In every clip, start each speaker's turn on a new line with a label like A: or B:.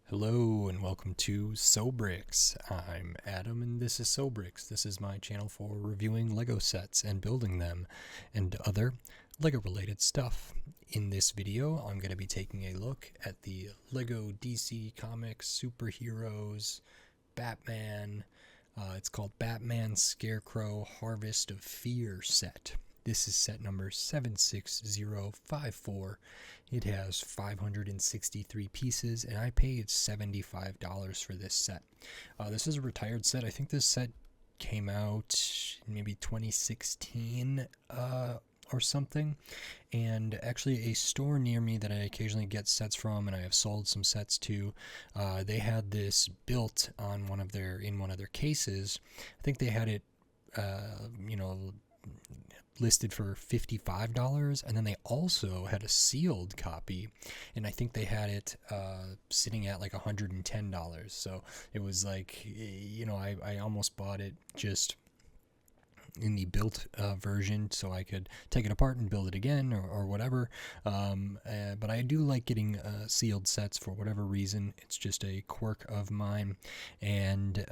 A: Hello and welcome to Sobrix. I'm Adam and this is Sobrix. This is my channel for reviewing Lego sets and building them and other Lego related stuff. In this video, I'm going to be taking a look at the Lego DC Comics Superheroes Batman. It's called Batman Scarecrow Harvest of Fear set. This is set number 76054. It has 563 pieces, and I paid $75 for this set. This is a retired set. I think this set came out maybe 2016 or something. And actually, a store near me that I occasionally get sets from, and I have sold some sets to, they had this built on one of their cases. I think they had it, listed for $55, and then they also had a sealed copy, and I think they had it sitting at like $110. So it was like, I almost bought it just in the built version so I could take it apart and build it again or whatever, but I do like getting sealed sets for whatever reason. It's just a quirk of mine, and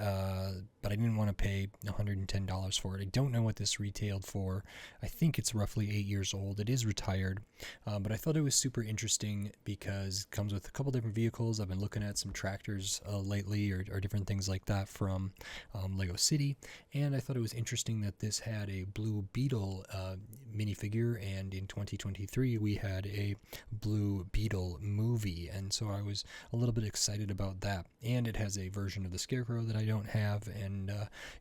A: but I didn't want to pay $110 for it. I don't know what this retailed for. I think it's roughly 8 years old. It is retired, but I thought it was super interesting because it comes with a couple different vehicles. I've been looking at some tractors lately or different things like that from Lego City, and I thought it was interesting that this had a Blue Beetle minifigure, and in 2023 we had a Blue Beetle movie, and so I was a little bit excited about that. And it has a version of the Scarecrow that I don't have, and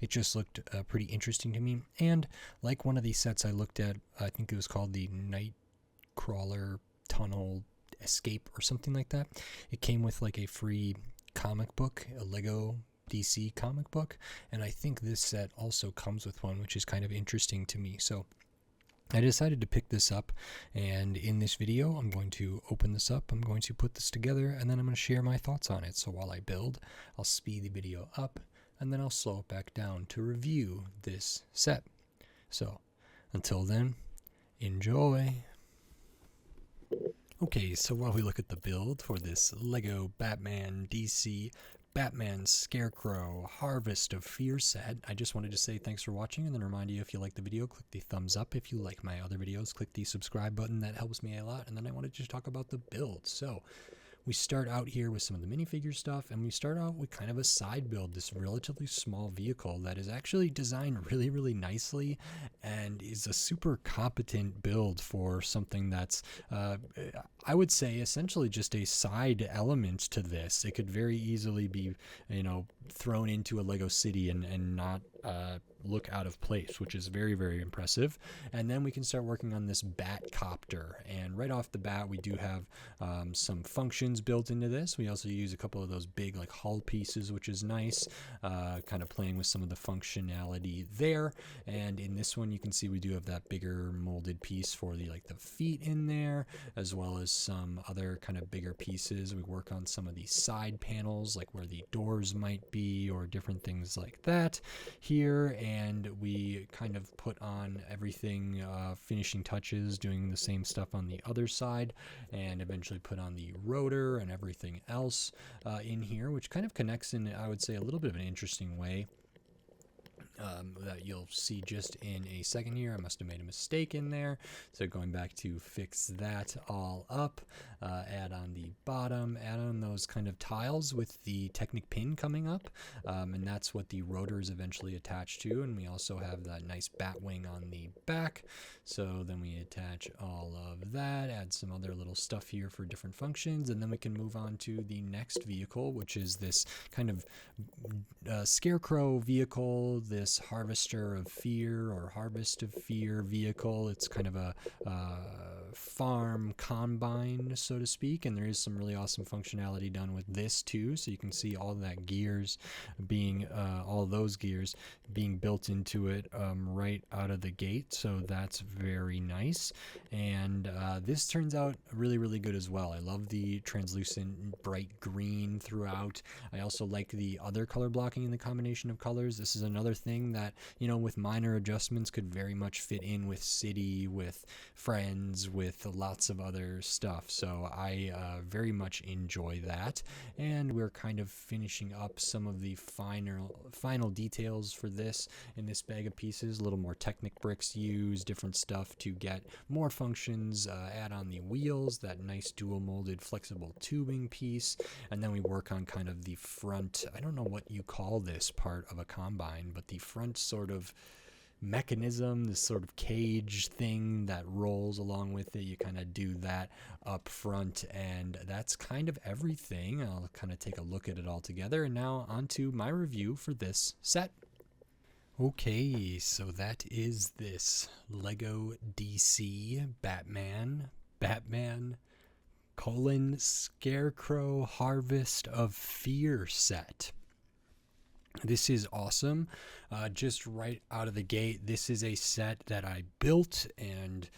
A: it just looked pretty interesting to me. And like one of these sets I looked at, I think it was called the Nightcrawler Tunnel Escape or something like that. It came with like a free comic book, a Lego DC comic book, and I think this set also comes with one, which is kind of interesting to me. So I decided to pick this up, and in this video I'm going to open this up, I'm going to put this together, and then I'm going to share my thoughts on it. So while I build, I'll speed the video up, and then I'll slow it back down to review this set. So until then, enjoy! Okay, so while we look at the build for this Lego Batman DC Batman Scarecrow Harvest of Fear set, I just wanted to say thanks for watching, and then remind you, if you like the video, click the thumbs up. If you like my other videos, click the subscribe button. That helps me a lot. And then I wanted to talk about the build. So we start out here with some of the minifigure stuff, and we start out with kind of a side build, this relatively small vehicle that is actually designed really, really nicely and is a super competent build for something that's, I would say, essentially just a side element to this. It could very easily be, thrown into a Lego City and not look out of place, which is very, very impressive. And then we can start working on this bat copter, and right off the bat we do have some functions built into this. We also use a couple of those big like hull pieces, which is nice, kind of playing with some of the functionality there. And in this one you can see we do have that bigger molded piece for the feet in there, as well as some other kind of bigger pieces. We work on some of these side panels, like where the doors might be or different things like that here, and we kind of put on everything, finishing touches, doing the same stuff on the other side, and eventually put on the rotor and everything else in here, which kind of connects in, I would say, a little bit of an interesting way. That you'll see just in a second here. I must have made a mistake in there, so going back to fix that all up, add on the bottom, add on those kind of tiles with the Technic pin coming up, and that's what the rotor is eventually attached to. And we also have that nice bat wing on the back, so then we attach all of that, add some other little stuff here for different functions, and then we can move on to the next vehicle, which is this kind of Scarecrow vehicle, this Harvester of Fear or Harvest of Fear vehicle. It's kind of a farm combine, so to speak, and there is some really awesome functionality done with this too. So you can see all that gears being, all those gears being built into it right out of the gate. So that's very nice, and this turns out really, really good as well. I love the translucent bright green throughout. I also like the other color blocking in the combination of colors. This is another thing thing that, you know, with minor adjustments could very much fit in with City, with Friends, with lots of other stuff. So I very much enjoy that. And we're kind of finishing up some of the final details for this in this bag of pieces. A little more Technic bricks used, different stuff to get more functions, add on the wheels, that nice dual molded flexible tubing piece, and then we work on kind of the front, I don't know what you call this part of a combine, but the front sort of mechanism, this sort of cage thing that rolls along with it. You kind of do that up front, and that's kind of everything. I'll kind of take a look at it all together, and now on to my review for this set. Okay, so that is this Lego DC Batman Scarecrow Harvest of Fear set. This is awesome. Just right out of the gate, this is a set that I built and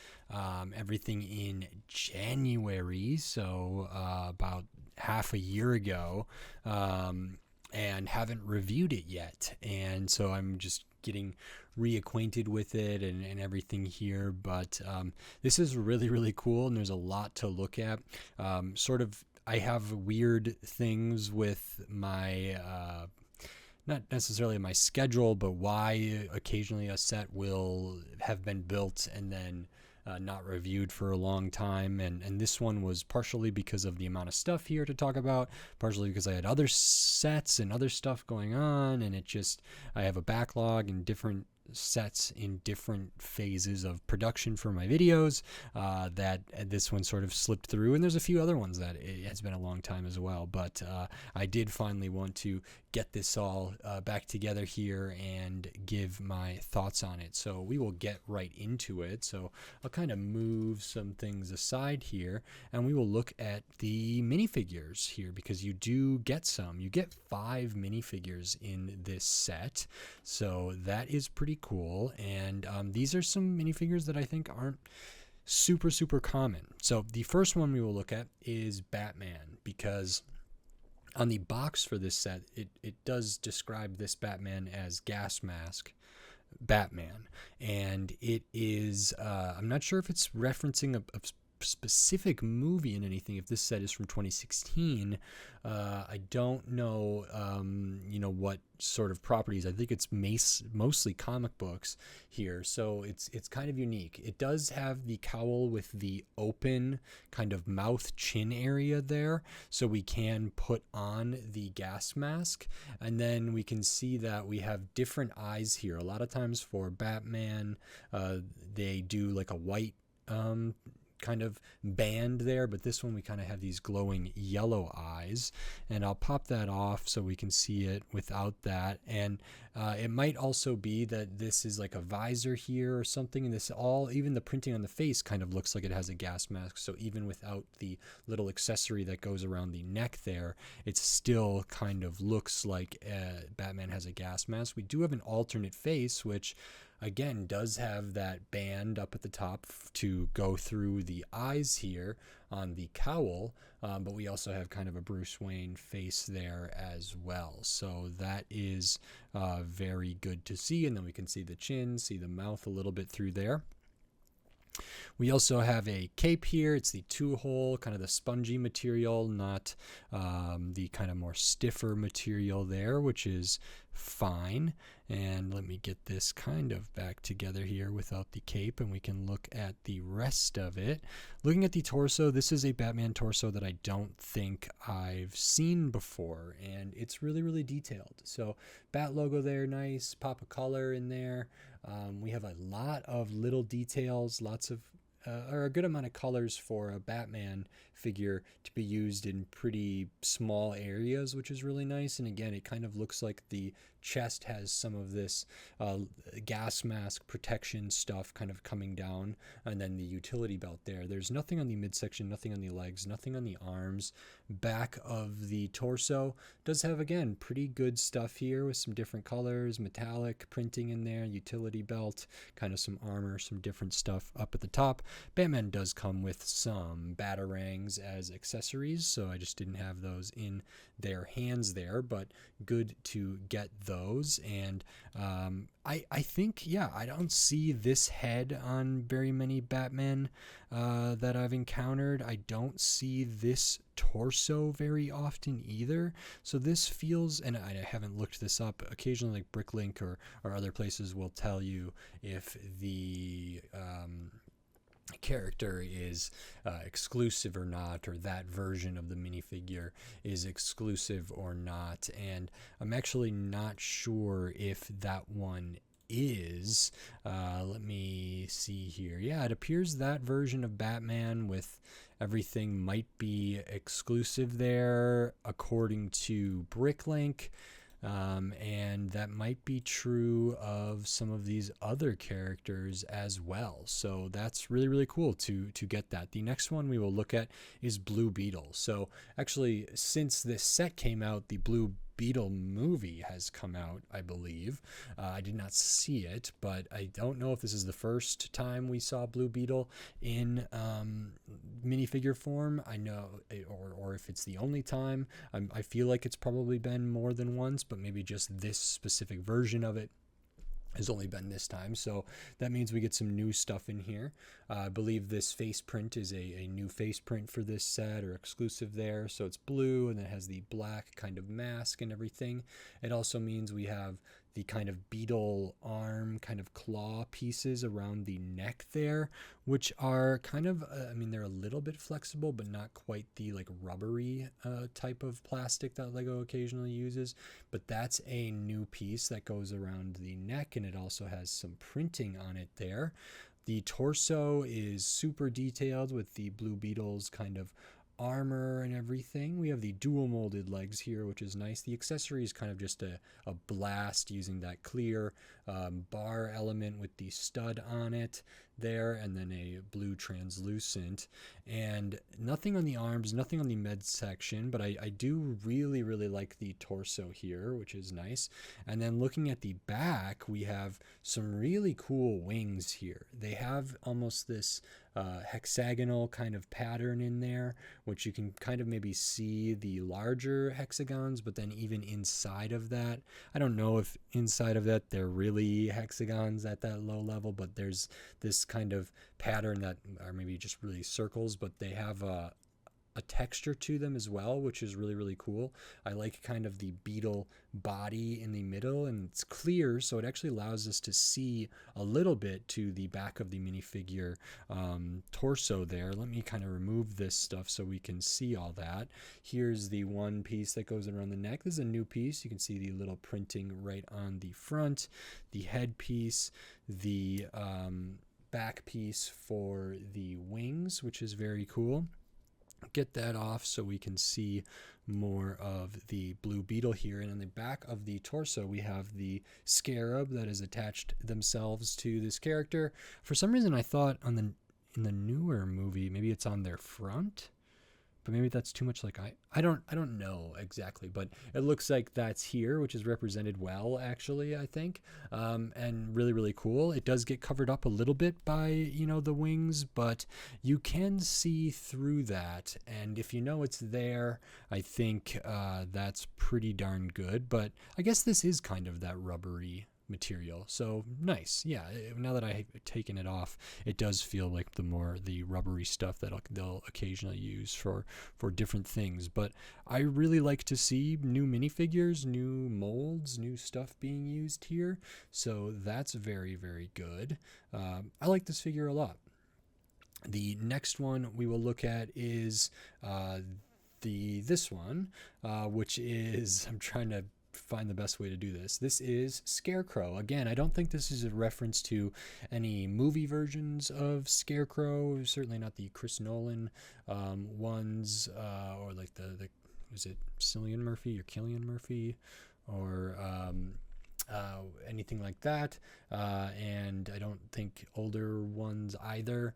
A: everything in January, so about half a year ago, and haven't reviewed it yet. And so I'm just getting reacquainted with it and everything here. But this is really, really cool, and there's a lot to look at. I have weird things with my not necessarily my schedule, but why occasionally a set will have been built and then not reviewed for a long time. And this one was partially because of the amount of stuff here to talk about, partially because I had other sets and other stuff going on, and I have a backlog and different sets in different phases of production for my videos that this one sort of slipped through, and there's a few other ones that it has been a long time as well, but I did finally want to get this all back together here and give my thoughts on it. So we will get right into it. So I'll kind of move some things aside here, and we will look at the minifigures here, because you do get some. You get 5 minifigures in this set, so that is pretty cool. And these are some minifigures that I think aren't super common. So the first one we will look at is Batman, because on the box for this set, it does describe this Batman as Gas Mask Batman, and it is I'm not sure if it's referencing a specific movie in anything. If this set is from 2016, I don't know what sort of properties. I think it's mostly comic books here, so it's kind of unique. It does have the cowl with the open kind of mouth chin area there, so we can put on the gas mask, and then we can see that we have different eyes here. A lot of times for Batman, they do like a white kind of band there, but this one we kind of have these glowing yellow eyes, and I'll pop that off so we can see it without that. And it might also be that this is like a visor here or something, and this even the printing on the face kind of looks like it has a gas mask, so even without the little accessory that goes around the neck there, it still kind of looks like Batman has a gas mask. We do have an alternate face, which again does have that band up at the top to go through the eyes here on the cowl, but we also have kind of a Bruce Wayne face there as well, so that is very good to see. And then we can see the chin, see the mouth a little bit through there. We also have a cape here. It's the 2-hole, kind of the spongy material, not the kind of more stiffer material there, which is fine. And let me get this kind of back together here without the cape, and we can look at the rest of it. Looking at the torso, this is a Batman torso that I don't think I've seen before, and it's really detailed. So Bat logo there, nice pop of color in there. We have a lot of little details, lots of or a good amount of colors for a Batman figure to be used in pretty small areas, which is really nice. And again, it kind of looks like the chest has some of this gas mask protection stuff kind of coming down, and then the utility belt there. There's nothing on the midsection, nothing on the legs, nothing on the arms. Back of the torso does have, again, pretty good stuff here with some different colors, metallic printing in there, utility belt, kind of some armor, some different stuff up at the top. Batman does come with some Batarang wings as accessories, so I just didn't have those in their hands there, but good to get those. And I think, yeah, I don't see this head on very many Batman that I've encountered. I don't see this torso very often either. So this feels, and I haven't looked this up, occasionally like Bricklink or other places will tell you if the character is exclusive or not, or that version of the minifigure is exclusive or not. And I'm actually not sure if that one is. Let me see here. Yeah, it appears that version of Batman with everything might be exclusive there according to Bricklink. And that might be true of some of these other characters as well. So that's really, really cool to get that. The next one we will look at is Blue Beetle. So actually, since this set came out, the Blue Beetle movie has come out, I believe. I did not see it, but I don't know if this is the first time we saw Blue Beetle in minifigure form. I know, or if it's the only time. I feel like it's probably been more than once, but maybe just this specific version of it has only been this time. So that means we get some new stuff in here. I believe this face print is a new face print for this set, or exclusive there. So it's blue and it has the black kind of mask and everything. It also means we have the kind of beetle arm, kind of claw pieces around the neck there, which are kind of, I mean, they're a little bit flexible, but not quite the like rubbery type of plastic that Lego occasionally uses. But that's a new piece that goes around the neck, and it also has some printing on it there. The torso is super detailed with the Blue Beetle's kind of armor and everything. We have the dual molded legs here, which is nice. The accessory is kind of just a blast using that clear bar element with the stud on it there, and then a blue translucent, and nothing on the arms, nothing on the med section, but I do really, really like the torso here, which is nice. And then looking at the back, we have some really cool wings here. They have almost this hexagonal kind of pattern in there, which you can kind of maybe see the larger hexagons, but then even inside of that, I don't know if inside of that they're really hexagons at that low level, but there's this kind of pattern that are maybe just really circles, but they have a texture to them as well, which is really, really cool. I like kind of the beetle body in the middle, and it's clear, so it actually allows us to see a little bit to the back of the minifigure torso there. Let me kind of remove this stuff so we can see all that. Here's the one piece that goes around the neck. This is a new piece. You can see the little printing right on the front, the head piece, the back piece for the wings, which is very cool. Get that off so we can see more of the Blue Beetle here. And on the back of the torso, we have the scarab that has attached themselves to this character. For some reason, I thought in the newer movie, maybe it's on their front, but maybe that's too much like I don't know exactly, but it looks like that's here, which is represented well, actually, I think, and really, really cool. It does get covered up a little bit by, you know, the wings, but you can see through that, and if you know it's there, I think that's pretty darn good. But I guess this is kind of that rubbery material, so nice. Yeah, now that I've taken it off, it does feel like the rubbery stuff that they'll occasionally use for different things. But I really like to see new minifigures, new molds, new stuff being used here, so that's very, very good. I like this figure a lot. The next one we will look at is this one, which is, I'm trying to find the best way to do this. This is Scarecrow. Again, I don't think this is a reference to any movie versions of Scarecrow, certainly not the Chris Nolan ones, or like the was it Cillian Murphy or Killian Murphy, or anything like that, and I don't think older ones either.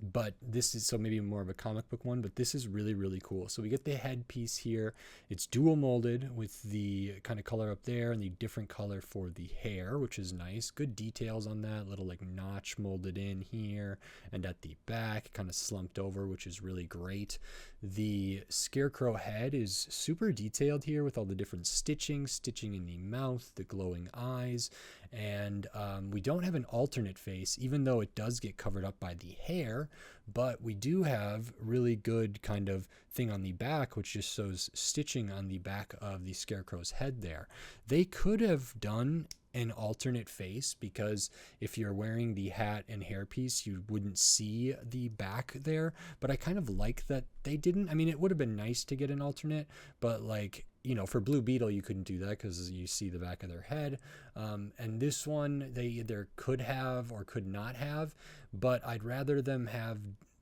A: But this is, so maybe more of a comic book one, but this is really, really cool. So we get the headpiece here. It's dual molded with the kind of color up there and the different color for the hair, which is nice. Good details on that, little like notch molded in here and at the back, kind of slumped over, which is really great. The Scarecrow head is super detailed here with all the different stitching in the mouth, the glowing eyes, and we don't have an alternate face, even though it does get covered up by the hair, but we do have really good kind of thing on the back, which just shows stitching on the back of the Scarecrow's head there. They could have done an alternate face, because if you're wearing the hat and hairpiece, you wouldn't see the back there, but I kind of like that they didn't. I mean, it would have been nice to get an alternate, but like, you know, for Blue Beetle, you couldn't do that because you see the back of their head. And this one, they either could have or could not have, but I'd rather them have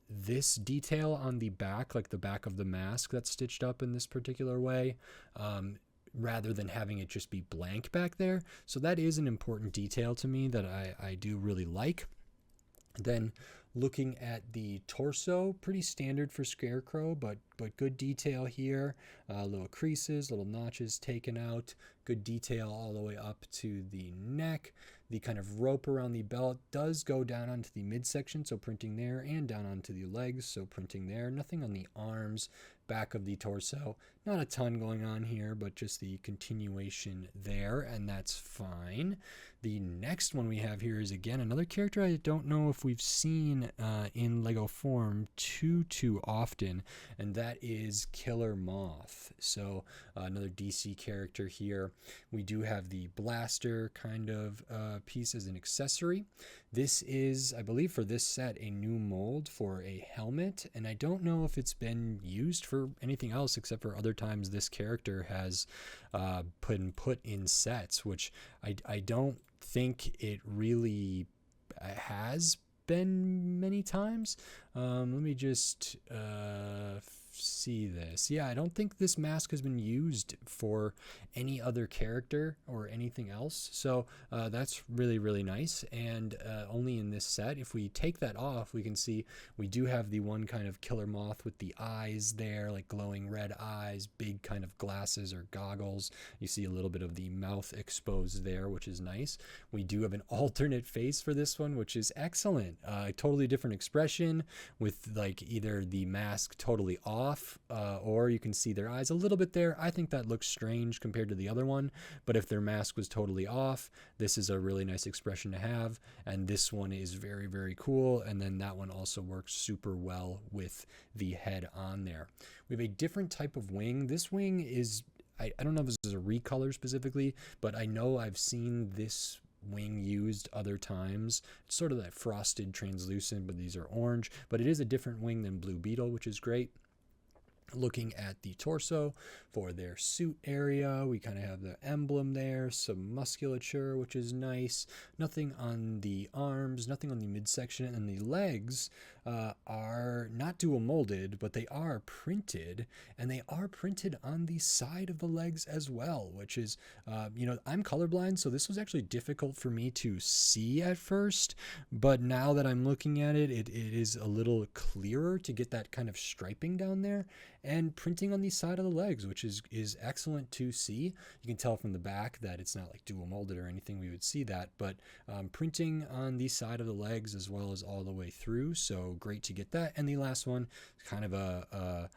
A: this detail on the back, like the back of the mask that's stitched up in this particular way, rather than having it just be blank back there. So that is an important detail to me that I do really like. Then looking at the torso, pretty standard for Scarecrow, but good detail here. Little creases, little notches taken out. Good detail all the way up to the neck. The kind of rope around the belt does go down onto the midsection, so printing there, and down onto the legs, so printing there. Nothing on the arms, back of the torso. Not a ton going on here, but just the continuation there, and that's fine. The next one we have here is, again, another character I don't know if we've seen in Lego form too often, and that is Killer Moth. So another DC character here. We do have the blaster kind of piece as an accessory. This is, I believe for this set, a new mold for a helmet, and I don't know if it's been used for anything else except for other times this character has been put in sets, which I don't think it really has been many times. Let me just see this. Yeah, I don't think this mask has been used for any other character or anything else, so that's really, really nice, and only in this set. If we take that off, we can see we do have the one kind of Killer Moth with the eyes there, like glowing red eyes, big kind of glasses or goggles. You see a little bit of the mouth exposed there, which is nice. We do have an alternate face for this one, which is excellent. Totally different expression with like either the mask totally off, or you can see their eyes a little bit there. I think that looks strange compared to the other one, but if their mask was totally off, this is a really nice expression to have, and this one is very, very cool, and then that one also works super well with the head on there. We have a different type of wing. This wing is, I don't know if this is a recolor specifically, but I know I've seen this wing used other times. It's sort of that frosted translucent, but these are orange, but it is a different wing than Blue Beetle, which is great. Looking at the torso for their suit area, we kind of have the emblem there, some musculature, which is nice. Nothing on the arms, nothing on the midsection, and the legs are not dual molded, but they are printed, and they are printed on the side of the legs as well, which is, you know, I'm colorblind, so this was actually difficult for me to see at first, but now that I'm looking at it, it is a little clearer to get that kind of striping down there, and printing on the side of the legs, which is excellent to see. You can tell from the back that it's not like dual molded or anything, we would see that, but printing on the side of the legs as well as all the way through, so great to get that. And the last one, kind of a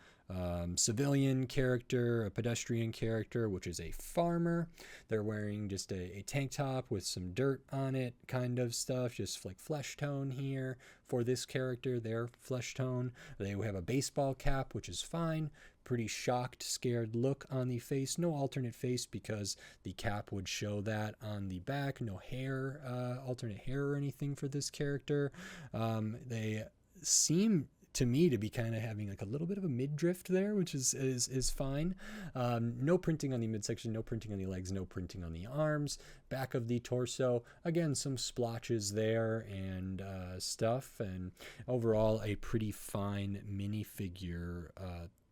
A: civilian character, a pedestrian character, which is a farmer. They're wearing just a tank top with some dirt on it kind of stuff, just like flesh tone here for this character, their flesh tone. They have a baseball cap, which is fine. Pretty shocked, scared look on the face. No alternate face because the cap would show that on the back. No hair, alternate hair or anything for this character. They seem to me to be kind of having like a little bit of a mid-drift there, which is fine. No printing on the midsection, no printing on the legs, no printing on the arms. Back of the torso, again, some splotches there and stuff, and overall a pretty fine minifigure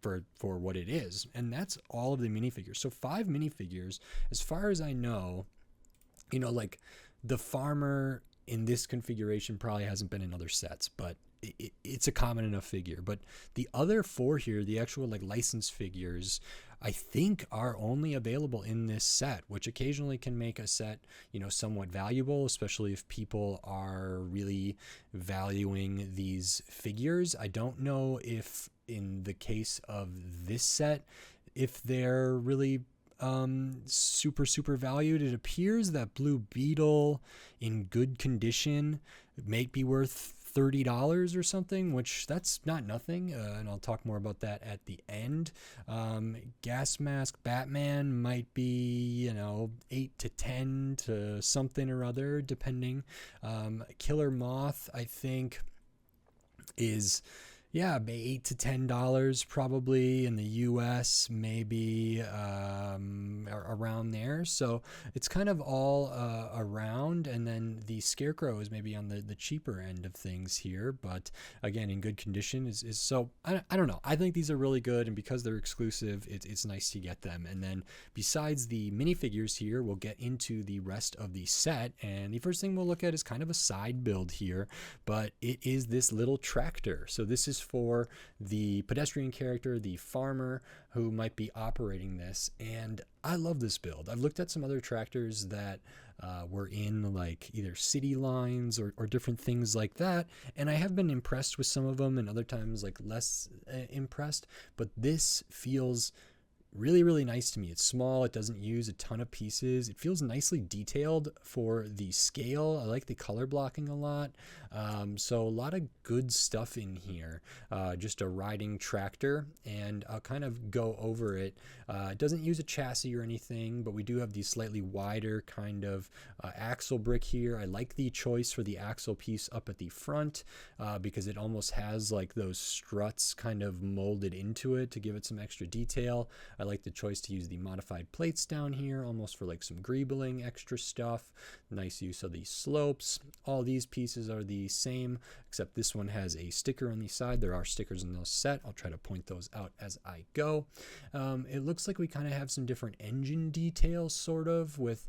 A: for what it is. And that's all of the minifigures. So 5 minifigures, as far as I know, you know, like the farmer in this configuration probably hasn't been in other sets, but it's a common enough figure. But the other 4 here, the actual like licensed figures, I think are only available in this set, which occasionally can make a set, you know, somewhat valuable, especially if people are really valuing these figures. I don't know if in the case of this set, if they're really super valued. It appears that Blue Beetle in good condition might be worth $30 or something, which that's not nothing, and I'll talk more about that at the end. Gas Mask Batman might be, you know, 8 to 10 to something or other, depending. Killer Moth, I think, is, yeah, $8 to $10 probably in the US, maybe around there. So it's kind of all around. And then the Scarecrow is maybe on the cheaper end of things here, but again, in good condition is so I don't know. I think these are really good, and because they're exclusive, it's nice to get them. And then besides the minifigures here, we'll get into the rest of the set. And the first thing we'll look at is kind of a side build here, but it is this little tractor. So this is for the pedestrian character, the farmer, who might be operating this. And I love this build. I've looked at some other tractors that were in like either city lines or different things like that, and I have been impressed with some of them, and other times like less impressed. But this feels really nice to me. It's small, it doesn't use a ton of pieces, it feels nicely detailed for the scale. I like the color blocking a lot. So a lot of good stuff in here. Just a riding tractor, and I'll kind of go over it. It doesn't use a chassis or anything, but we do have the slightly wider kind of axle brick here. I like the choice for the axle piece up at the front because it almost has like those struts kind of molded into it to give it some extra detail. I like the choice to use the modified plates down here, almost for like some greebling extra stuff. Nice use of the slopes. All these pieces are the same, except this one has a sticker on the side. There are stickers in this set. I'll try to point those out as I go. It looks like we kind of have some different engine details, sort of, with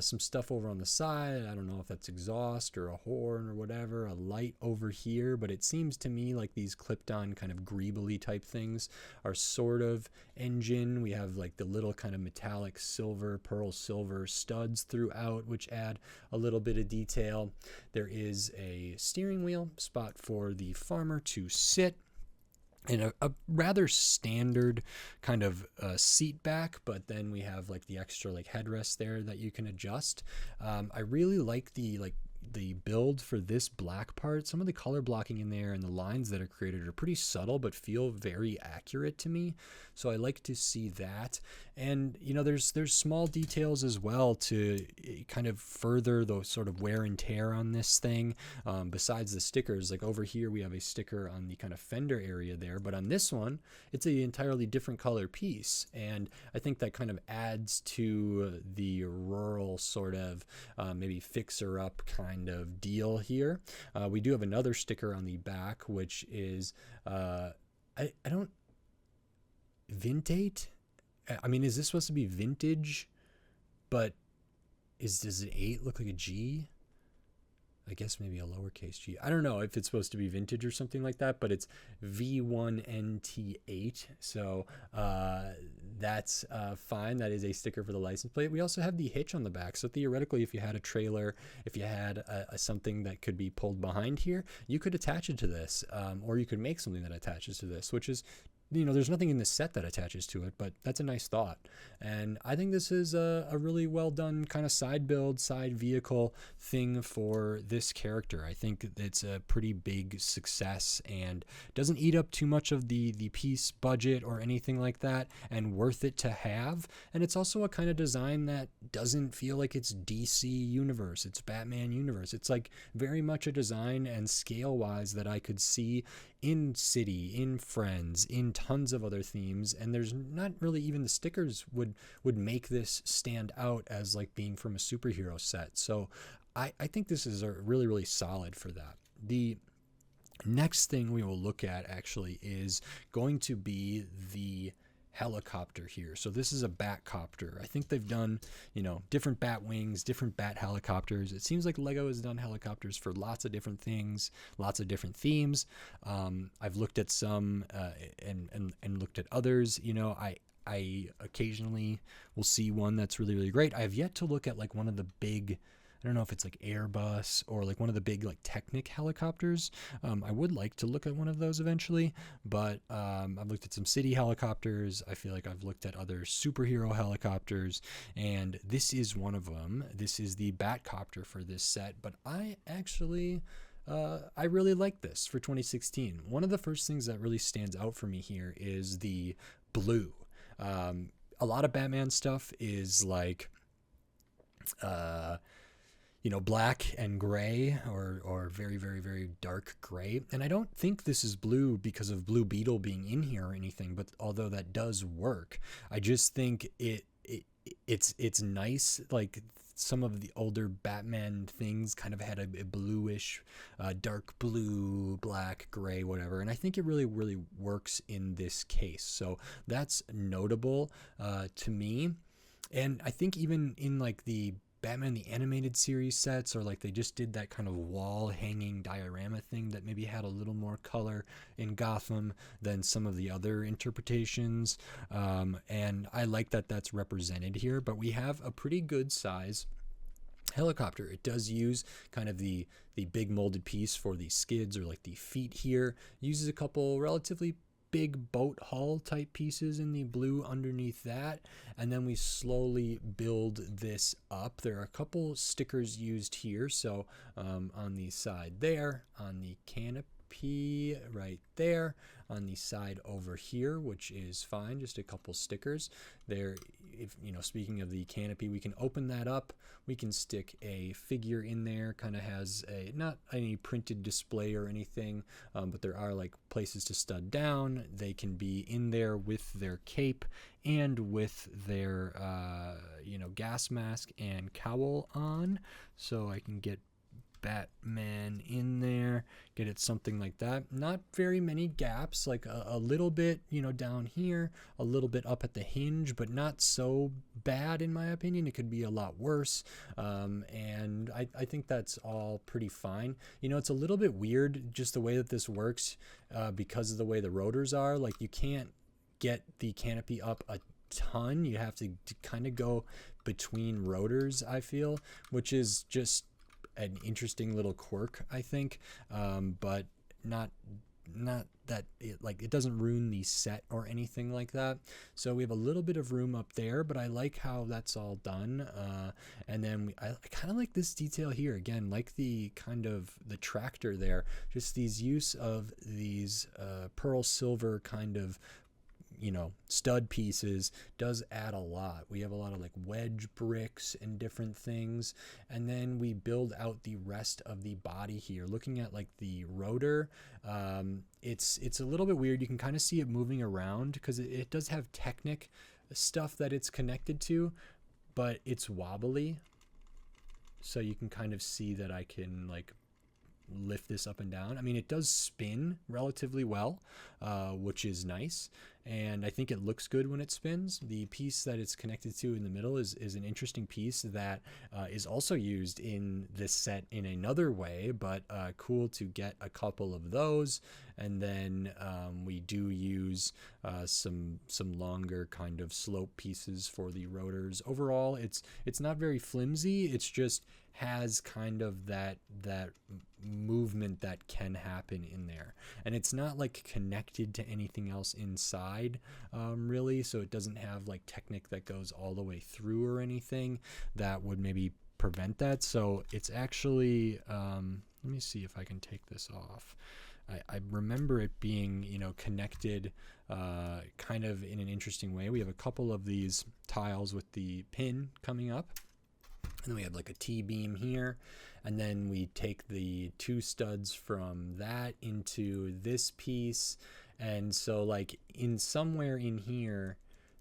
A: some stuff over on the side. I don't know if that's exhaust or a horn or whatever, a light over here, but it seems to me like these clipped on kind of greebly type things are sort of engine. We have like the little kind of metallic silver, pearl silver studs throughout, which add a little bit of detail. There is a steering wheel spot for the farmer to sit, and a rather standard kind of seat back, but then we have like the extra like headrest there that you can adjust. I really like the build for this black part. Some of the color blocking in there and the lines that are created are pretty subtle but feel very accurate to me, so I like to see that. And you know, there's small details as well to kind of further the sort of wear and tear on this thing. Besides the stickers, like over here we have a sticker on the kind of fender area there, but on this one it's an entirely different color piece, and I think that kind of adds to the rural sort of maybe fixer up kind of deal here. We do have another sticker on the back, which is I don't vintage. I mean, is this supposed to be vintage? But does an 8 look like a G? I guess maybe a lowercase g. I don't know if it's supposed to be vintage or something like that, but it's V1NT8. So that's fine. That is a sticker for the license plate. We also have the hitch on the back. So theoretically, if you had a trailer, if you had something that could be pulled behind here, you could attach it to this, or you could make something that attaches to this, which is, you know, there's nothing in this set that attaches to it, but that's a nice thought. And I think this is a really well done kind of side build, side vehicle thing for this character. I think it's a pretty big success and doesn't eat up too much of the piece budget or anything like that, and worth it to have. And it's also a kind of design that doesn't feel like it's DC universe, it's Batman universe. It's like very much a design and scale wise that I could see in City, in Friends, in tons of other themes, and there's not really even the stickers would make this stand out as like being from a superhero set. So I think this is a really solid for that. The next thing we will look at actually is going to be the helicopter here. So this is a bat copter. I think they've done, different bat wings, different bat helicopters. It seems like Lego has done helicopters for lots of different things, lots of different themes. I've looked at some and looked at others. I occasionally will see one that's really, really great. I have yet to look at like one of the big, I don't know if it's like Airbus or like one of the big like Technic helicopters. I would like to look at one of those eventually, but I've looked at some city helicopters. I feel like I've looked at other superhero helicopters, and this is one of them. This is the Batcopter for this set, but I actually... I really like this for 2016. One of the first things that really stands out for me here is the blue. A lot of Batman stuff is like... black and gray, or very, very, very dark gray. And I don't think this is blue because of Blue Beetle being in here or anything, but although that does work, I just think it's nice. Like some of the older Batman things kind of had a bluish, dark blue, black, gray, whatever. And I think it really, really works in this case. So that's notable to me. And I think even in like the Batman the Animated Series sets, or like they just did that kind of wall hanging diorama thing that maybe had a little more color in Gotham than some of the other interpretations. And I like that that's represented here, but we have a pretty good size helicopter. It does use kind of the big molded piece for the skids, or like the feet here. Uses a couple relatively big boat hull type pieces in the blue underneath that, and then we slowly build this up. There are a couple stickers used here, so on the side there, on the canopy right there, on the side over here, which is fine, just a couple stickers there. If speaking of the canopy, we can open that up, we can stick a figure in there. Kind of has a, not any printed display or anything, but there are like places to stud down. They can be in there with their cape and with their gas mask and cowl on, so I can get Batman in there, get it something like that. Not very many gaps, like a little bit down here, a little bit up at the hinge, but not so bad in my opinion. It could be a lot worse, and I think that's all pretty fine. It's a little bit weird just the way that this works, because of the way the rotors are. Like you can't get the canopy up a ton. You have to kind of go between rotors, I feel, which is just an interesting little quirk, I think, but not that it doesn't ruin the set or anything like that. So we have a little bit of room up there, but I like how that's all done. And then I kind of like this detail here again, like the kind of the tractor there, just these use of these pearl silver kind of stud pieces does add a lot. We have a lot of like wedge bricks and different things, and then we build out the rest of the body here. Looking at like the rotor, it's a little bit weird. You can kind of see it moving around because it does have Technic stuff that it's connected to, but it's wobbly, so you can kind of see that I can like lift this up and down. I mean, it does spin relatively well, which is nice, and I think it looks good when it spins. The piece that it's connected to in the middle is an interesting piece that is also used in this set in another way, but cool to get a couple of those. And then we do use some longer kind of slope pieces for the rotors. Overall, it's not very flimsy. It's just has kind of that movement that can happen in there, and it's not like connected to anything else inside, really, so it doesn't have like Technic that goes all the way through or anything that would maybe prevent that. So it's actually let me see if I can take this off. I remember it being connected kind of in an interesting way. We have a couple of these tiles with the pin coming up, and then we have like a T-beam here, and then we take the two studs from that into this piece. And so like in somewhere in here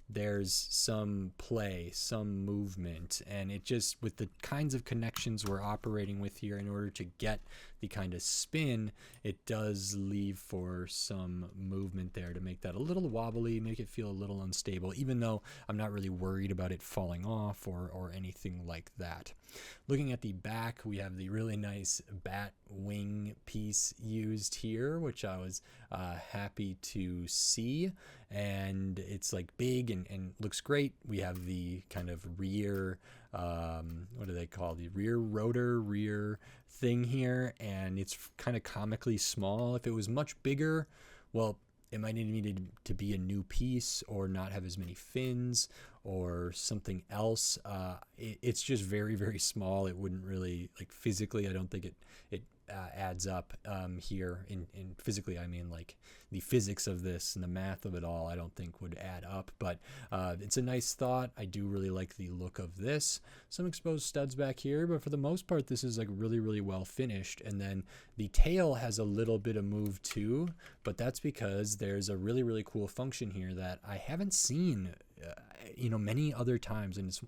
A: there's some play, some movement, and it just, with the kinds of connections we're operating with here in order to get kind of spin, it does leave for some movement there to make that a little wobbly, make it feel a little unstable, even though I'm not really worried about it falling off or anything like that. Looking at the back, we have the really nice bat wing piece used here, which I was happy to see, and it's like big and looks great. We have the kind of rear, what do they call the rear rotor, rear thing here, and it's kind of comically small. If it was much bigger, well, it might need to be a new piece or not have as many fins or something else. It's just very, very small. It wouldn't really, like, physically, I don't think it adds up here. In physically, I mean like the physics of this and the math of it all, I don't think would add up, but it's a nice thought. I do really like the look of this. Some exposed studs back here, but for the most part, this is like really, really well finished. And then the tail has a little bit of move too, but that's because there's a really, really cool function here that I haven't seen many other times, and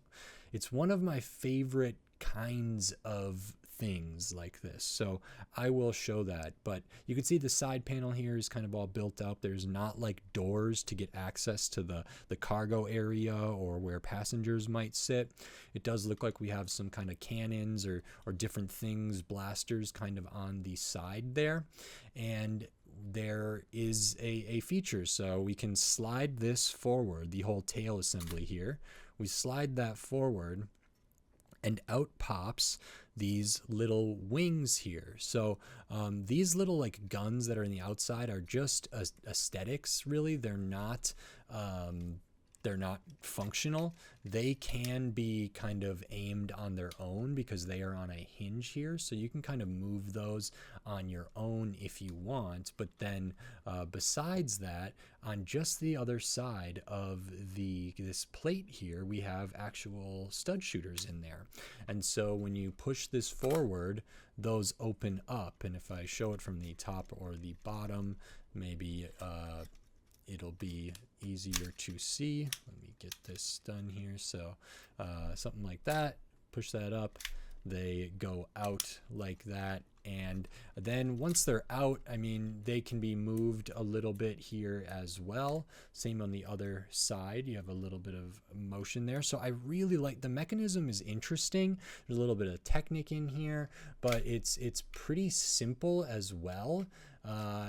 A: it's one of my favorite kinds of things like this, so I will show that. But you can see the side panel here is kind of all built up. There's not like doors to get access to the cargo area or where passengers might sit. It does look like we have some kind of cannons or different things, blasters kind of on the side there, and there is a feature, so we can slide this forward, the whole tail assembly here. We slide that forward and out pops these little wings here. So these little like guns that are in the outside are just aesthetics, really. They're not functional. They can be kind of aimed on their own because they are on a hinge here, so you can kind of move those on your own if you want. But then besides that, on just the other side of this plate here, we have actual stud shooters in there, and so when you push this forward, those open up. And if I show it from the top or the bottom, maybe it'll be easier to see. Let me get this done here. So something like that, push that up, they go out like that. And then once they're out, I mean, they can be moved a little bit here as well. Same on the other side, you have a little bit of motion there. So I really like the mechanism. Is interesting. There's a little bit of technique in here, but it's pretty simple as well.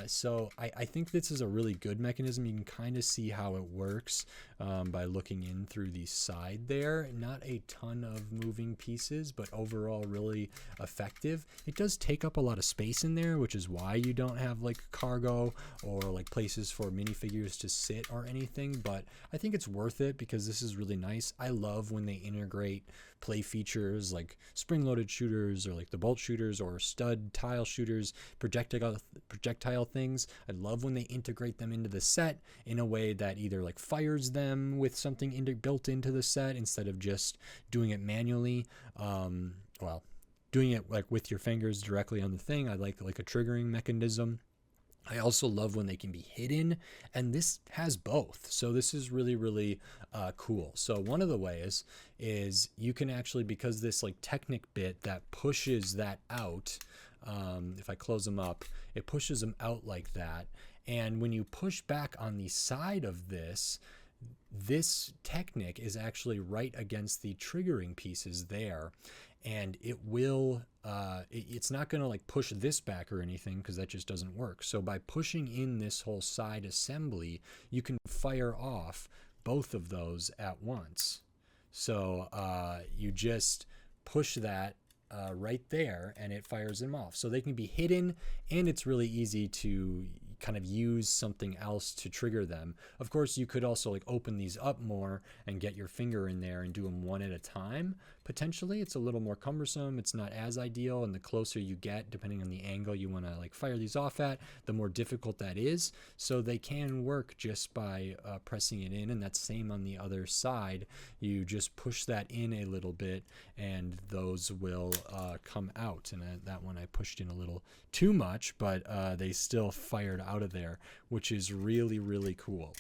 A: So I think this is a really good mechanism. You can kind of see how it works by looking in through the side there. Not a ton of moving pieces, but overall really effective. It does take up a lot of space in there, which is why you don't have like cargo or like places for minifigures to sit or anything, but I think it's worth it because this is really nice. I love when they integrate play features like spring-loaded shooters or like the bolt shooters or stud tile shooters, projectile things. I love when they integrate them into the set in a way that either like fires them with something built into the set instead of just doing it manually. Doing it like with your fingers directly on the thing. I like a triggering mechanism. I also love when they can be hidden, and this has both. So this is really, really cool. So one of the ways is you can actually, because this like Technic bit that pushes that out, if I close them up, it pushes them out like that. And when you push back on the side of this Technic is actually right against the triggering pieces there. And it will, it's not going to like push this back or anything because that just doesn't work. So by pushing in this whole side assembly, you can fire off both of those at once. So you just push that right there and it fires them off. So they can be hidden, and it's really easy to kind of use something else to trigger them. Of course, you could also like open these up more and get your finger in there and do them one at a time. Potentially, it's a little more cumbersome. It's not as ideal, and the closer you get, depending on the angle you want to like fire these off at, the more difficult that is. So they can work just by pressing it in, and that's same on the other side. You just push that in a little bit, and those will come out. And that one I pushed in a little too much, but they still fired out of there, which is really, really cool.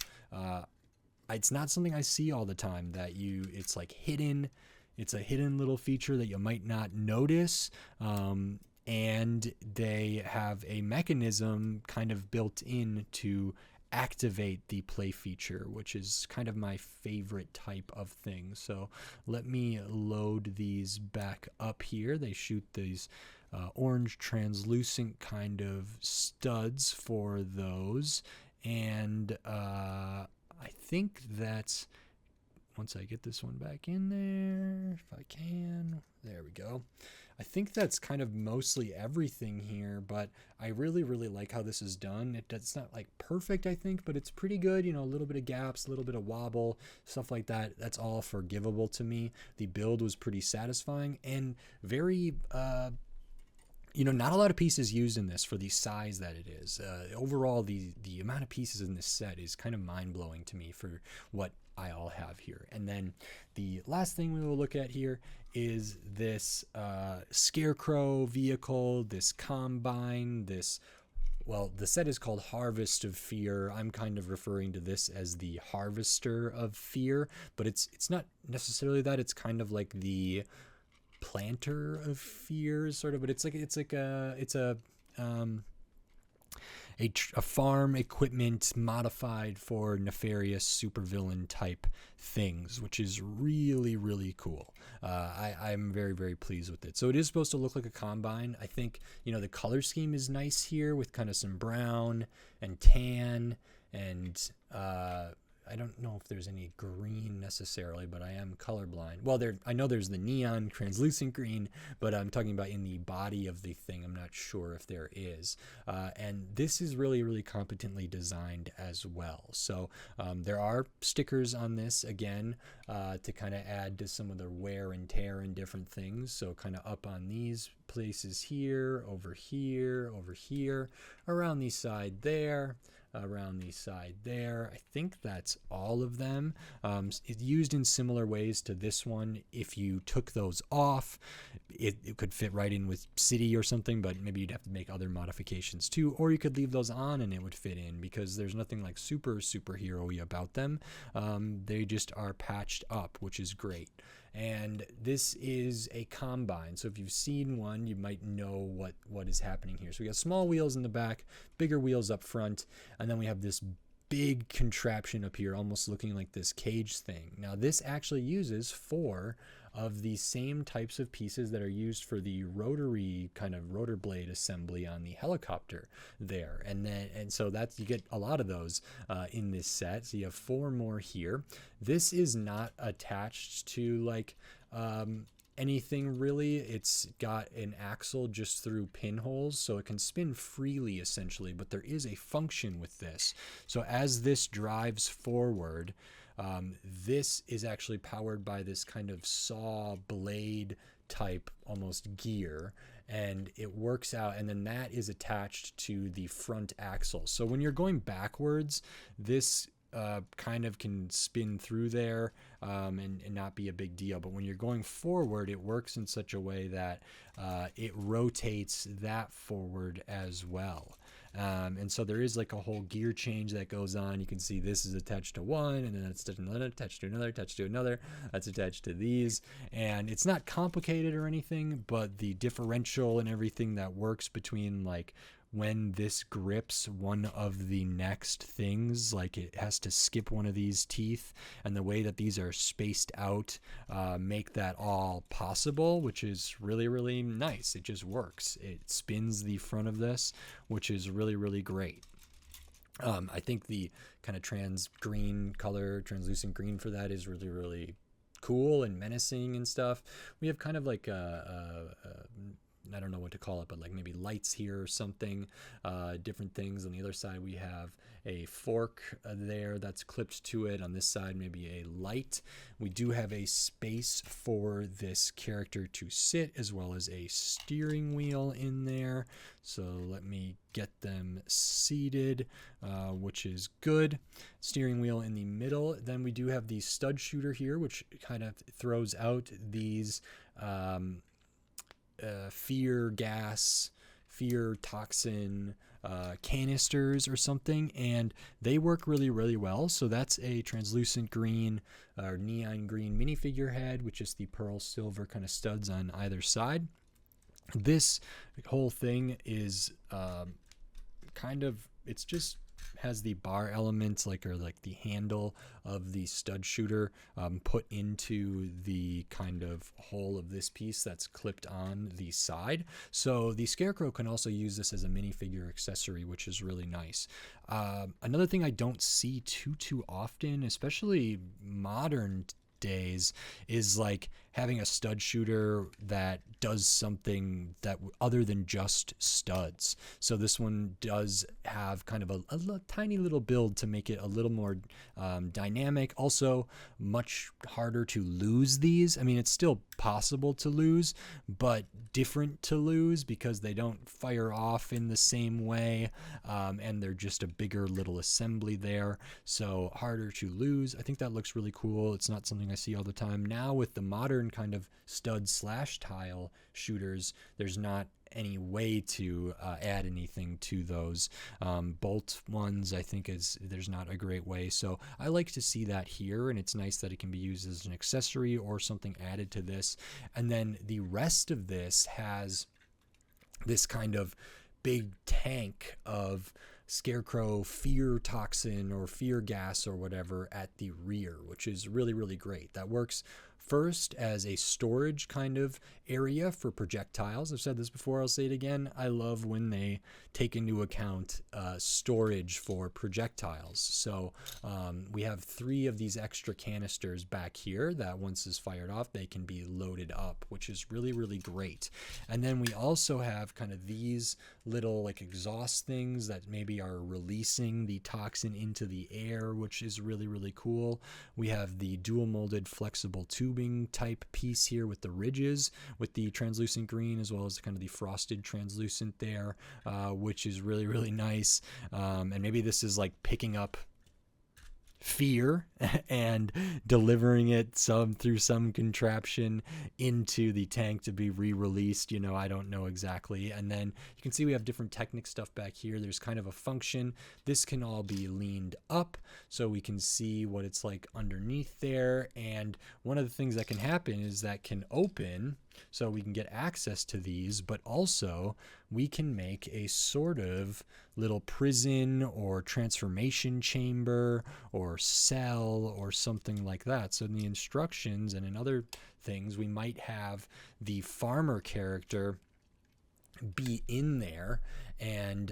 A: It's not something I see all the time that it's like hidden. It's a hidden little feature that you might not notice. and they have a mechanism kind of built in to activate the play feature, which is kind of my favorite type of thing. So let me load these back up here. They shoot these orange translucent kind of studs for those, and I think that's, once I get this one back in there, if I can, there we go. I think that's kind of mostly everything here, but I really like how this is done. It's not like perfect, I think, but it's pretty good. You know, a little bit of gaps, a little bit of wobble, stuff like that. That's all forgivable to me. The build was pretty satisfying and very, you know, not a lot of pieces used in this for the size that it is. Overall, the amount of pieces in this set is kind of mind-blowing to me for what I all have here. And then the last thing we will look at here is this Scarecrow vehicle, this Combine, this, well, the set is called Harvest of Fear. I'm kind of referring to this as the Harvester of Fear, but it's not necessarily that. It's kind of like the Planter of Fear, sort of, but it's a farm equipment modified for nefarious supervillain type things, which is really cool. I'm very pleased with it. So it is supposed to look like a Combine. I think, you know, the color scheme is nice here with kind of some brown and tan, and I don't know if there's any green necessarily, but I am colorblind. Well, I know there's the neon translucent green, but I'm talking about in the body of the thing. I'm not sure if there is. And this is really competently designed as well. So there are stickers on this, again, to kind of add to some of the wear and tear and different things. So kind of up on these places here, over here, around the side there, around the side there. I think that's all of them. It's used in similar ways to this one. If you took those off, it could fit right in with City or something, but maybe you'd have to make other modifications too, or you could leave those on and it would fit in, because there's nothing like superhero-y about them. They just are patched up, which is great. And this is a Combine, so if you've seen one, you might know what is happening here. So we got small wheels in the back, bigger wheels up front, and then we have this big contraption up here, almost looking like this cage thing. Now this actually uses 4 of the same types of pieces that are used for the rotary kind of rotor blade assembly on the helicopter there, and so that's, you get a lot of those in this set. So you have 4 more here. This is not attached to like anything really. It's got an axle just through pinholes, so it can spin freely essentially, but there is a function with this. So as this drives forward, this is actually powered by this kind of saw blade type almost gear, and it works out, and then that is attached to the front axle. So when you're going backwards, this kind of can spin through there and not be a big deal. But when you're going forward, it works in such a way that it rotates that forward as well. And so there is like a whole gear change that goes on. You can see this is attached to one, and then it's attached to another, attached to another, attached to another, that's attached to these. And it's not complicated or anything, but the differential and everything that works between like when this grips one of the next things, like it has to skip one of these teeth, and the way that these are spaced out make that all possible, which is really nice. It just works. It spins the front of this, which is really great. I think the kind of translucent green for that is really cool and menacing and stuff. We have kind of like I don't know what to call it, but like maybe lights here or something, different things. On the other side, we have a fork there that's clipped to it. On this side, maybe a light. We do have a space for this character to sit, as well as a steering wheel in there. So let me get them seated, which is good. Steering wheel in the middle. Then we do have the stud shooter here, which kind of throws out these fear gas, fear toxin canisters or something, and they work really well. So that's a translucent green or neon green minifigure head with just the pearl silver kind of studs on either side. This whole thing is it's just has the bar elements or like the handle of the stud shooter put into the kind of hole of this piece that's clipped on the side. So the Scarecrow can also use this as a minifigure accessory, which is really nice. Another thing I don't see too often, especially modern days, is like having a stud shooter that does something that other than just studs. So this one does have kind of a tiny little build to make it a little more dynamic. Also, much harder to lose these. I mean, it's still possible to lose, but different to lose because they don't fire off in the same way, and they're just a bigger little assembly there. So harder to lose. I think that looks really cool. It's not something I see all the time. Now with the modern kind of stud slash tile shooters, there's not any way to add anything to those. Bolt ones, I think there's not a great way. So I like to see that here, and it's nice that it can be used as an accessory or something added to this. And then the rest of this has this kind of big tank of Scarecrow fear toxin or fear gas or whatever at the rear, which is really, really great. That works first as a storage kind of area for projectiles. I've said this before, I'll say it again. I love when they take into account storage for projectiles. So we have 3 of these extra canisters back here that once is fired off, they can be loaded up, which is really, really great. And then we also have kind of these little like exhaust things that maybe are releasing the toxin into the air, which is really, really cool. We have the dual molded flexible tubing type piece here with the ridges with the translucent green, as well as kind of the frosted translucent there, which is really, really nice. And maybe this is like picking up fear and delivering it through some contraption into the tank to be re-released. I don't know exactly. And then you can see we have different Technic stuff back here. There's kind of a function. This can all be leaned up so we can see what it's like underneath there. And one of the things that can happen is that can open so we can get access to these, but also we can make a sort of little prison or transformation chamber or cell or something like that. So in the instructions and in other things, we might have the farmer character be in there and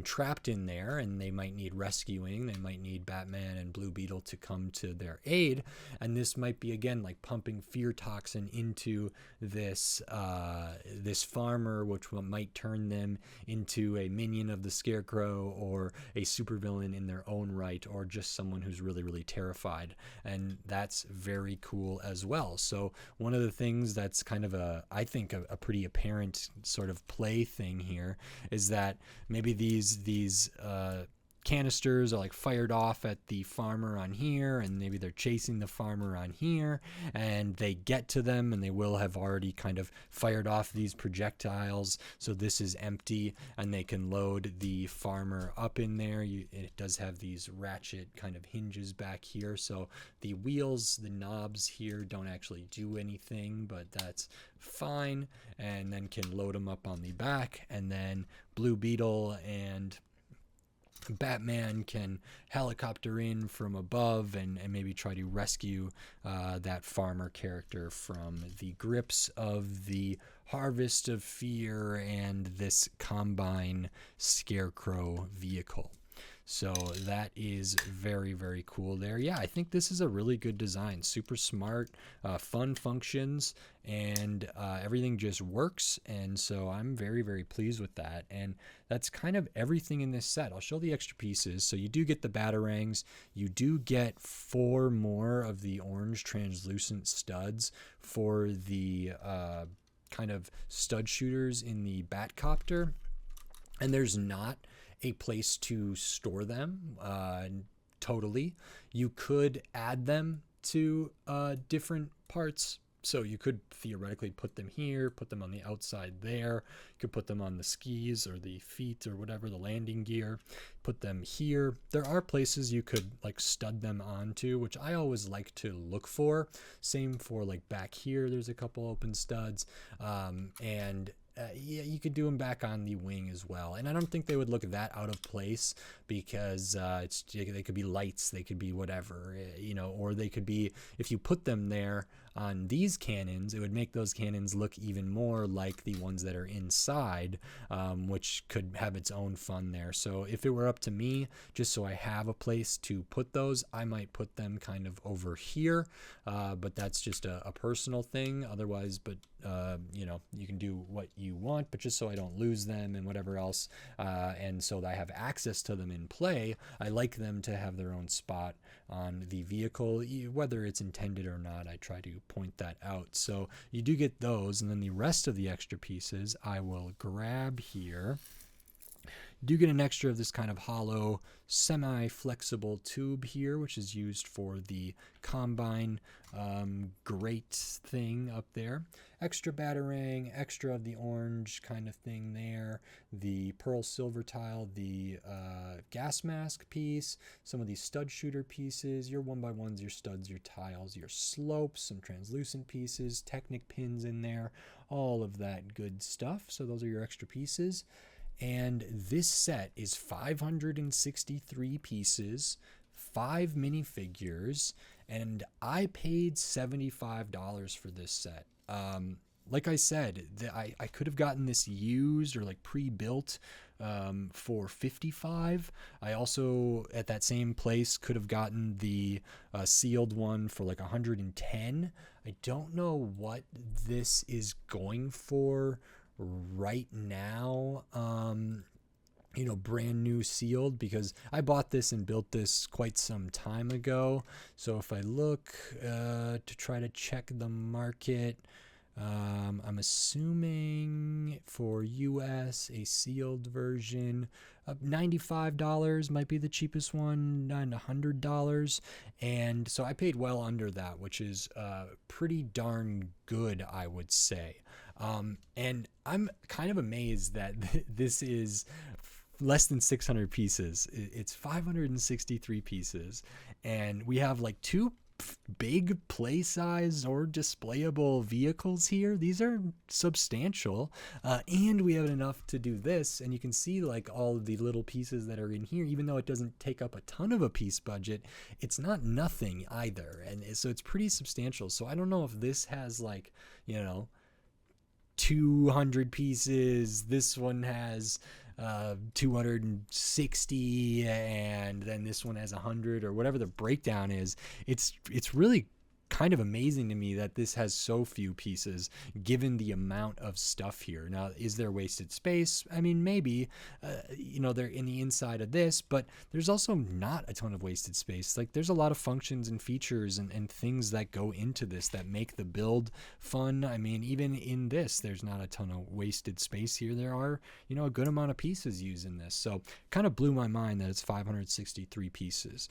A: trapped in there, and they might need rescuing. They might need Batman and Blue Beetle to come to their aid, and this might be again like pumping fear toxin into this this farmer, which might turn them into a minion of the Scarecrow or a supervillain in their own right, or just someone who's really, really terrified. And that's very cool as well. So one of the things that's kind of I think a pretty apparent sort of play thing here is that maybe these canisters are like fired off at the farmer on here, and maybe they're chasing the farmer on here, and they get to them and they will have already kind of fired off these projectiles. So this is empty, and they can load the farmer up in there. It does have these ratchet kind of hinges back here, so the wheels, the knobs here don't actually do anything, but that's fine. And then can load them up on the back, and then Blue Beetle and Batman can helicopter in from above and maybe try to rescue that farmer character from the grips of the Harvest of Fear and this Combine Scarecrow vehicle. So that is very, very cool there. Yeah, I think this is a really good design. Super smart, fun functions, and everything just works. And so I'm very, very pleased with that. And that's kind of everything in this set. I'll show the extra pieces. So you do get the Batarangs. You do get 4 more of the orange translucent studs for the kind of stud shooters in the Batcopter. And there's not a place to store them totally. You could add them to different parts. So you could theoretically put them here, put them on the outside there. You could put them on the skis or the feet or whatever, the landing gear. Put them here. There are places you could like stud them onto, which I always like to look for. Same for like back here, there's a couple open studs. And yeah, you could do them back on the wing as well. And I don't think they would look that out of place because they could be lights, they could be whatever, or they could be, if you put them there on these cannons, it would make those cannons look even more like the ones that are inside, which could have its own fun there. So if it were up to me, just so I have a place to put those, I might put them kind of over here, but that's just a personal thing. Otherwise, but you can do what you want, but just so I don't lose them and whatever else, and so that I have access to them in play, I like them to have their own spot on the vehicle, whether it's intended or not. I try to point that out. So you do get those, and then the rest of the extra pieces I will grab here. You do get an extra of this kind of hollow semi-flexible tube here, which is used for the combine grate thing up there. Extra batarang, extra of the orange kind of thing there, the pearl silver tile, the gas mask piece, some of these stud shooter pieces, your 1x1s, your studs, your tiles, your slopes, some translucent pieces, Technic pins in there, all of that good stuff. So those are your extra pieces. And this set is 563 pieces, 5 minifigures, and I paid $75 for this set. Like I said, I could have gotten this used or like pre-built for $55. I also, at that same place, could have gotten the sealed one for like $110. I don't know what this is going for right now, brand new sealed, because I bought this and built this quite some time ago. So if I look to try to check the market, I'm assuming for US a sealed version of $95 might be the cheapest one, $100, and so I paid well under that, which is pretty darn good, I would say. And I'm kind of amazed that this is less than 600 pieces. It's 563 pieces, and we have like 2 big play size or displayable vehicles here. These are substantial, and we have enough to do this, and you can see like all of the little pieces that are in here. Even though it doesn't take up a ton of a piece budget, it's not nothing either, and so it's pretty substantial. So I don't know if this has like 200 pieces, this one has 260, and then this one has 100, or whatever the breakdown is. It's really kind of amazing to me that this has so few pieces given the amount of stuff here. Now, is there wasted space? I mean, maybe, they're in the inside of this, but there's also not a ton of wasted space. Like, there's a lot of functions and features and things that go into this that make the build fun. I mean, even in this, there's not a ton of wasted space here. There are, a good amount of pieces used in this. So kind of blew my mind that it's 563 pieces.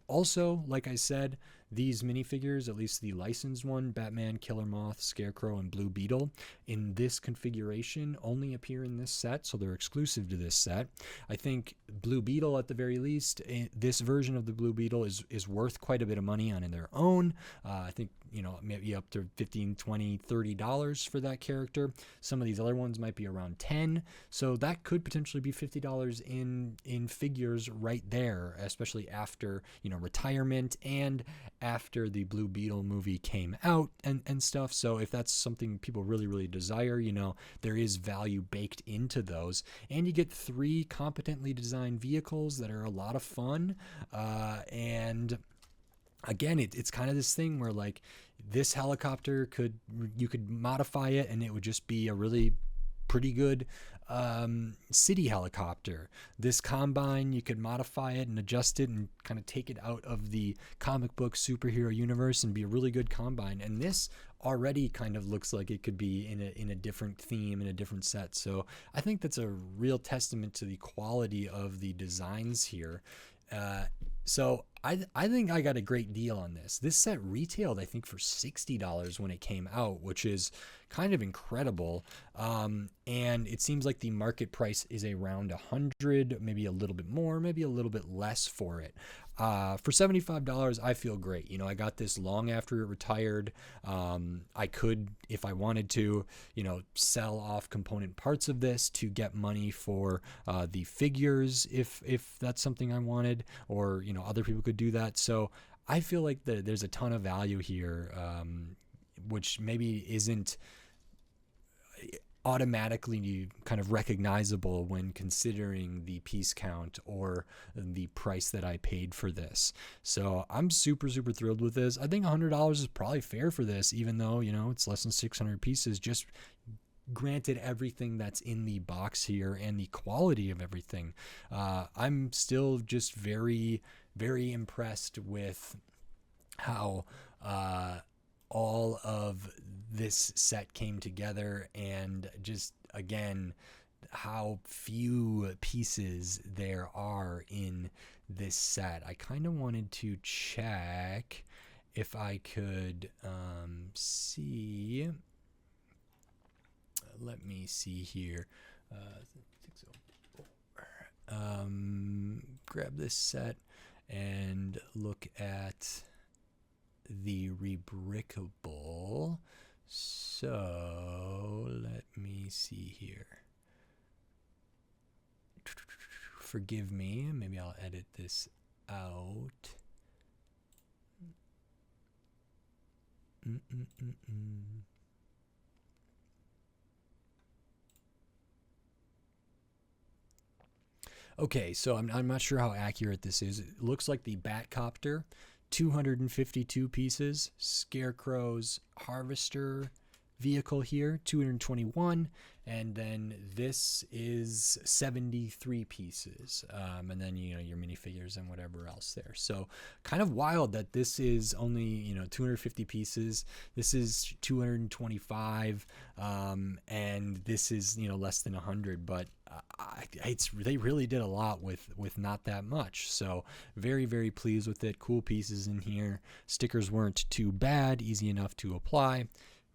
A: Also, like I said, these minifigures, at least the licensed one, Batman, Killer Moth, Scarecrow, and Blue Beetle, in this configuration only appear in this set, so they're exclusive to this set. I think Blue Beetle, at the very least, this version of the Blue Beetle is worth quite a bit of money on their own. I think, maybe up to $15, $20, $30 for that character. Some of these other ones might be around $10, so that could potentially be $50 in figures right there, especially after, retirement and after the Blue Beetle movie came out and stuff. So if that's something people really, really desire, there is value baked into those. And you get 3 competently designed vehicles that are a lot of fun. And again, it's kind of this thing where like this helicopter you could modify it and it would just be a really pretty good city helicopter. This combine, you could modify it and adjust it and kind of take it out of the comic book superhero universe and be a really good combine. And this already kind of looks like it could be in a different theme, in a different set. So I think that's a real testament to the quality of the designs here. So I think I got a great deal on this. This set retailed, I think, for $60 when it came out, which is kind of incredible. And it seems like the market price is around $100, maybe a little bit more, maybe a little bit less for it. For $75, I feel great. You know, I got this long after it retired. I could, if I wanted to, you know, sell off component parts of this to get money for the figures if that's something I wanted, or, you know, other people could do that. So I feel like there's a ton of value here, which maybe isn't automatically kind of recognizable when considering the piece count or the price that I paid for this. So I'm super thrilled with this. I think $100 is probably fair for this, even though, you know, it's less than 600 pieces. Just granted everything that's in the box here and the quality of everything, I'm still just very impressed with how all of this set came together, and just again how few pieces there are in this set. I kind of wanted to check if I could see. Let me see here. Grab this set and look at the rebrickable. So let me see here. Forgive me, maybe I'll edit this out. Okay, so I'm not sure how accurate this is. It looks like the Batcopter, 252 pieces. Scarecrow's Harvester vehicle here, 221, and then this is 73 pieces, and then, you know, your minifigures and whatever else there. So kind of wild that this is only, you know, 250 pieces. This is 225, and this is, you know, less than 100, but they really did a lot with not that much. So very pleased with it. Cool pieces in here. Stickers weren't too bad, easy enough to apply.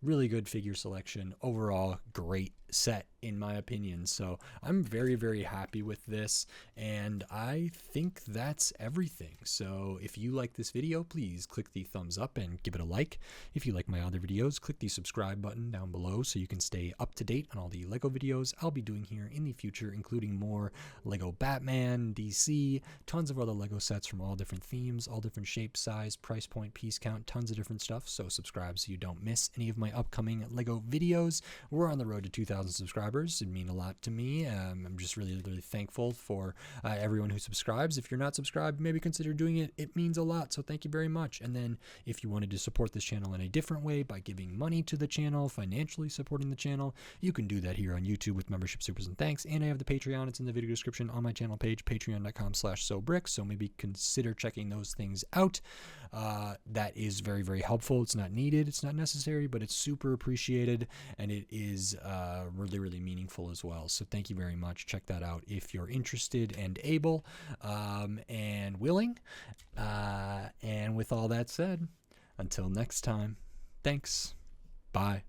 A: Really good figure selection. Overall, great set in my opinion. So I'm very happy with this, and I think that's everything. So if you like this video, please click the thumbs up and give it a like. If you like my other videos, click the subscribe button down below so you can stay up to date on all the Lego videos I'll be doing here in the future, including more Lego Batman, DC, tons of other Lego sets from all different themes, all different shapes, size, price point, piece count, tons of different stuff. So subscribe so you don't miss any of my upcoming Lego videos. We're on the road to 2,000 subscribers. It'd mean a lot to me. I'm just really thankful for everyone who subscribes. If you're not subscribed, maybe consider doing it. It means a lot, so thank you very much. And then if you wanted to support this channel in a different way by giving money to the channel, financially supporting the channel, you can do that here on YouTube with membership supers and thanks. And I have the Patreon. It's in the video description on my channel page, patreon.com/sobrick. So maybe consider checking those things out. That is very helpful. It's not needed, it's not necessary, but it's super appreciated, and it is really meaningful as well. So thank you very much. Check that out if you're interested and able, and willing. And with all that said, until next time, thanks. Bye.